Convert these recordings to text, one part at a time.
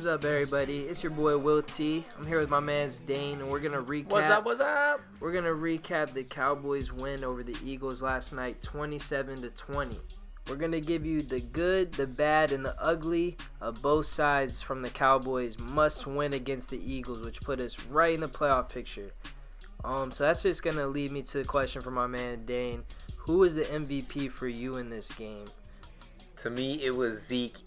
What's up, everybody? It's your boy Will T. I'm here with my man's Dane, and we're gonna recap. What's up? We're gonna recap the Cowboys' win over the Eagles last night, 27-20. We're gonna give you the good, the bad, and the ugly of both sides from the Cowboys' must-win against the Eagles, which put us right in the playoff picture. So that's just gonna lead me to the question from my man Dane: who is the MVP for you in this game? To me, it was Zeke.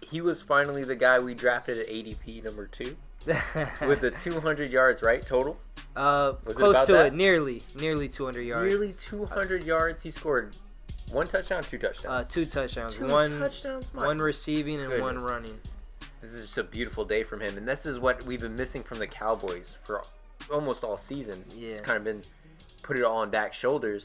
He was finally the guy we drafted at ADP number 2 with the 200 yards, right, total? Close to it, nearly 200 yards. Nearly 200 yards. He scored one touchdown, two touchdowns. Two touchdowns. One receiving and one running. This is just a beautiful day from him, and this is what we've been missing from the Cowboys for almost all seasons. Yeah. It's kind of been put it all on Dak's shoulders.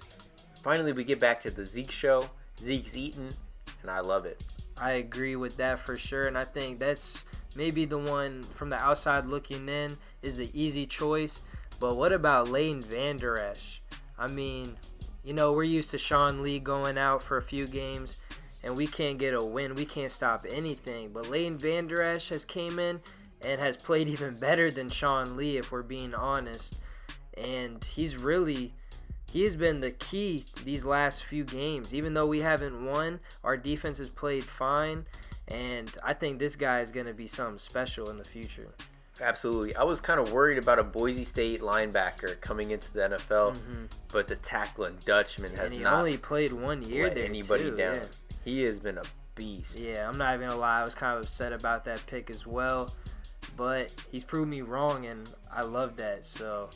Finally, we get back to the Zeke show. Zeke's eating, and I love it. I agree with that for sure, and I think that's maybe the one from the outside looking in is the easy choice. But what about Leighton Vander Esch? I mean, you know, we're used to Sean Lee going out for a few games, and we can't get a win. We can't stop anything. But Leighton Vander Esch has came in and has played even better than Sean Lee, if we're being honest. And he has been the key these last few games. Even though we haven't won, our defense has played fine, and I think this guy is going to be something special in the future. Absolutely. I was kind of worried about a Boise State linebacker coming into the NFL, but the tackling Dutchman has not only played 1 year let there anybody too, down. Yeah. He has been a beast. Yeah, I'm not even going to lie. I was kind of upset about that pick as well, but he's proved me wrong, and I love that. So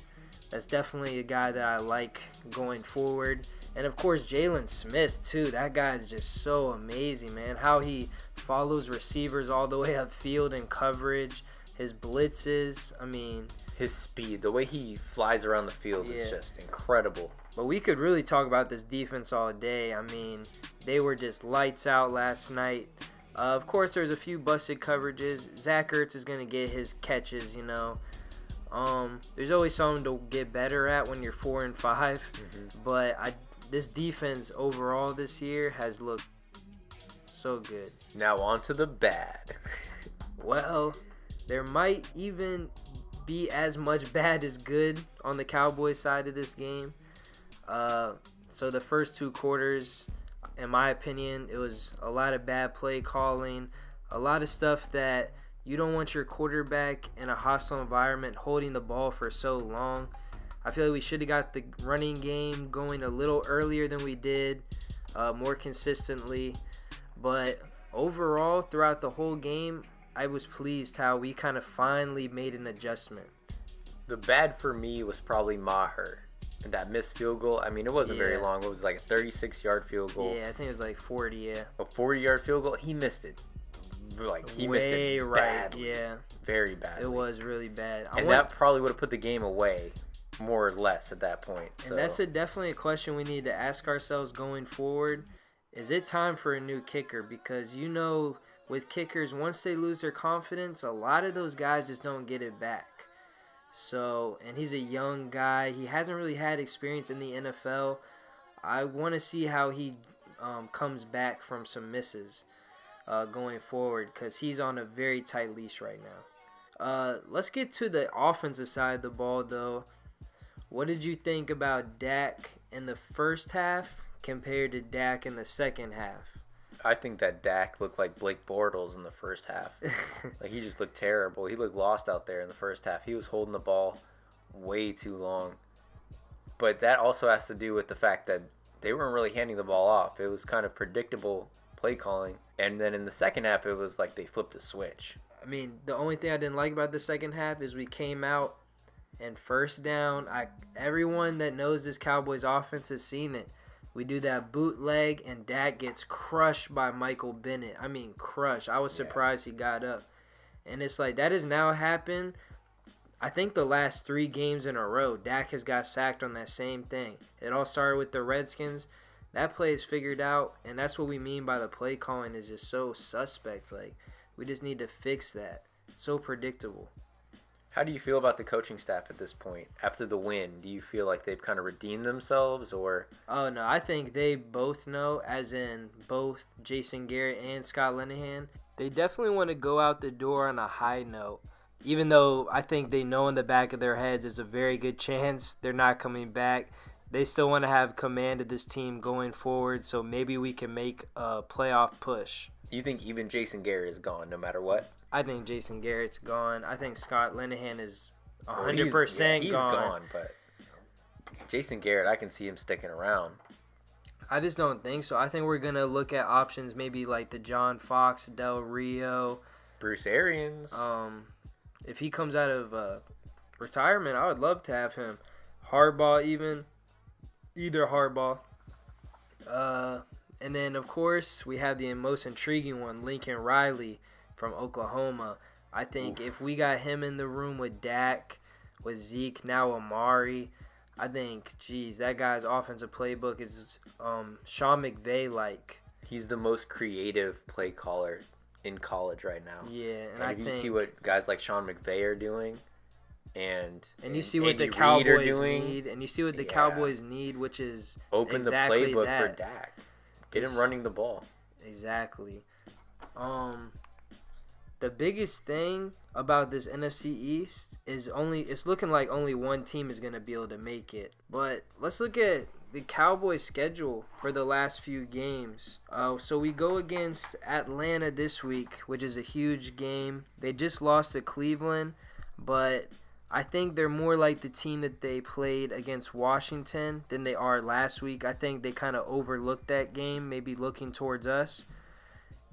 that's definitely a guy that I like going forward. And, of course, Jalen Smith, too. That guy is just so amazing, man. How he follows receivers all the way upfield in coverage. His blitzes, I mean, his speed, the way he flies around the field is just incredible. But we could really talk about this defense all day. I mean, they were just lights out last night. Of course, there's a few busted coverages. Zach Ertz is going to get his catches, you know. There's always something to get better at when you're 4-5. But this defense overall this year has looked so good. Now on to the bad. Well, there might even be as much bad as good on the Cowboys side of this game. So the first 2 quarters, in my opinion, it was a lot of bad play calling, a lot of stuff that you don't want your quarterback in a hostile environment holding the ball for so long. I feel like we should have got the running game going a little earlier than we did, more consistently. But overall, throughout the whole game, I was pleased how we kind of finally made an adjustment. The bad for me was probably Maher. And that missed field goal, I mean, it wasn't very long. It was like a 36-yard field goal. Yeah, I think it was like 40, yeah. A 40-yard field goal, he missed it. Missed it badly. Yeah. Very badly. It was really bad. That probably would have put the game away, more or less, at that point. And that's definitely a question we need to ask ourselves going forward. Is it time for a new kicker? Because, you know, with kickers, once they lose their confidence, a lot of those guys just don't get it back. So, and he's a young guy. He hasn't really had experience in the NFL. I want to see how he comes back from some misses going forward, because he's on a very tight leash right now. Let's get to the offensive side of the ball, though. What did you think about Dak in the first half compared to Dak in the second half? I think that Dak looked like Blake Bortles in the first half. Like, he just looked terrible. He looked lost out there in the first half. He was holding the ball way too long. But that also has to do with the fact that they weren't really handing the ball off. It was kind of predictable play calling. And then in the second half, it was like they flipped a switch. I mean, the only thing I didn't like about the second half is we came out and first down. Everyone that knows this Cowboys offense has seen it. We do that bootleg, and Dak gets crushed by Michael Bennett. I mean, crushed. I was surprised he got up. And it's like, that has now happened, I think, the last 3 games in a row. Dak has got sacked on that same thing. It all started with the Redskins. That play is figured out, and that's what we mean by the play calling is just so suspect. Like, we just need to fix that. It's so predictable. How do you feel about the coaching staff at this point? After the win, do you feel like they've kind of redeemed themselves, or? Oh, no, I think they both know, as in both Jason Garrett and Scott Linehan. They definitely want to go out the door on a high note. Even though I think they know in the back of their heads it's a very good chance they're not coming back, they still want to have command of this team going forward, so maybe we can make a playoff push. You think even Jason Garrett is gone no matter what? I think Jason Garrett's gone. I think Scott Linehan is 100% he's gone, but Jason Garrett, I can see him sticking around. I just don't think so. I think we're going to look at options maybe like the John Fox, Del Rio. Bruce Arians. If he comes out of retirement, I would love to have him. Harbaugh even. Either Harbaugh. And then, of course, we have the most intriguing one, Lincoln Riley from Oklahoma. I think if we got him in the room with Dak, with Zeke, now Amari, I think, geez, that guy's offensive playbook is Sean McVay-like. He's the most creative play caller in college right now. Yeah, and if you see what guys like Sean McVay are doing, and you see what the Cowboys need, and you see what the Cowboys need, which is open exactly the playbook that. for Dak. Get him running the ball. Exactly. The biggest thing about this NFC East is it's looking like only one team is going to be able to make it. But let's look at the Cowboys' schedule for the last few games. So we go against Atlanta this week, which is a huge game. They just lost to Cleveland, but I think they're more like the team that they played against Washington than they are last week. I think they kind of overlooked that game, maybe looking towards us.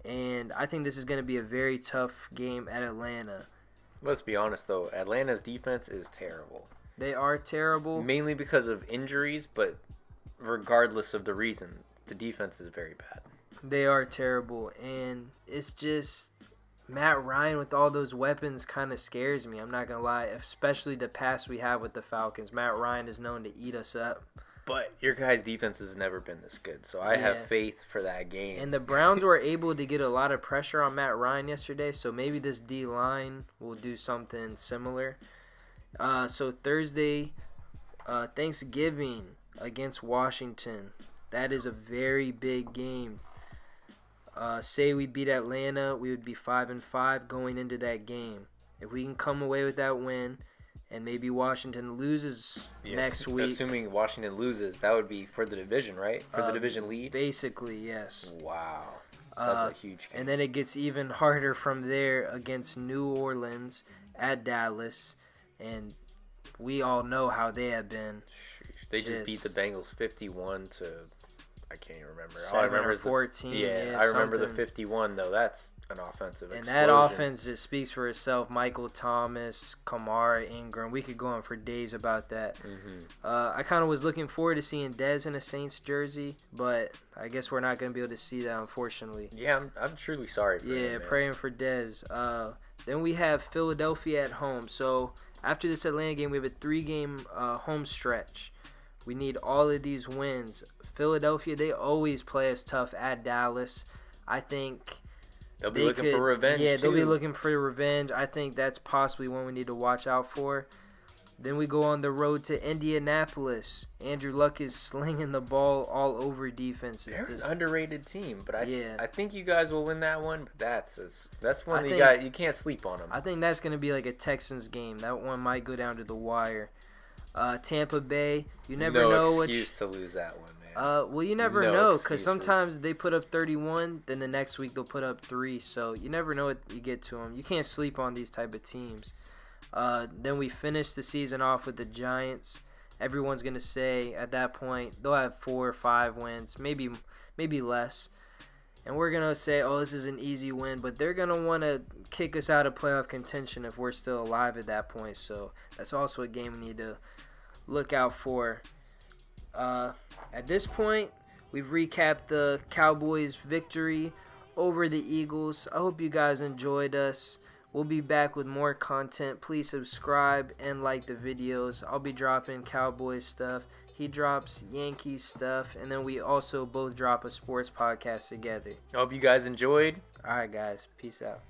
And I think this is going to be a very tough game at Atlanta. Let's be honest, though. Atlanta's defense is terrible. They are terrible. Mainly because of injuries, but regardless of the reason, the defense is very bad. They are terrible. And it's just Matt Ryan with all those weapons kind of scares me. I'm not going to lie, especially the pass we have with the Falcons. Matt Ryan is known to eat us up. But your guys' defense has never been this good, so I have faith for that game. And the Browns were able to get a lot of pressure on Matt Ryan yesterday, so maybe this D-line will do something similar. So Thursday, Thanksgiving against Washington. That is a very big game. Say we beat Atlanta, we would be 5-5 going into that game. If we can come away with that win, and maybe Washington loses next week. Assuming Washington loses, that would be for the division, right? For the division lead? Basically, yes. Wow. That's a huge game. And then it gets even harder from there against New Orleans at Dallas. And we all know how they have been. They just beat the Bengals 51 to... I can't even remember. 7 or 14. I remember the 51, though. That's an offensive explosion. And that offense just speaks for itself. Michael Thomas, Kamara, Ingram. We could go on for days about that. Mm-hmm. I kind of was looking forward to seeing Dez in a Saints jersey, but I guess we're not going to be able to see that, unfortunately. Yeah, I'm truly sorry for him. Yeah, praying for Dez. Then we have Philadelphia at home. So after this Atlanta game, we have a 3-game home stretch. We need all of these wins. Philadelphia, they always play us tough at Dallas. I think they'll be looking for revenge. Yeah, they'll be looking for revenge. I think that's possibly one we need to watch out for. Then we go on the road to Indianapolis. Andrew Luck is slinging the ball all over defenses. They're an underrated team, but I think you guys will win that one. But that's one you can't sleep on them. I think that's going to be like a Texans game. That one might go down to the wire. Tampa Bay, you never know no excuse to lose that one, man. Well, you never know, because sometimes they put up 31, then the next week they'll put up 3, so you never know what you get to them. You can't sleep on these type of teams. Then we finish the season off with the Giants. Everyone's going to say at that point they'll have 4 or 5 wins, maybe less. And we're going to say, oh, this is an easy win, but they're going to want to kick us out of playoff contention if we're still alive at that point. So that's also a game we need to look out for. At this point, we've recapped the Cowboys' victory over the Eagles. I hope you guys enjoyed us. We'll be back with more content. Please subscribe and like the videos. I'll be dropping Cowboys stuff. He drops Yankees stuff. And then we also both drop a sports podcast together. I hope you guys enjoyed. All right, guys. Peace out.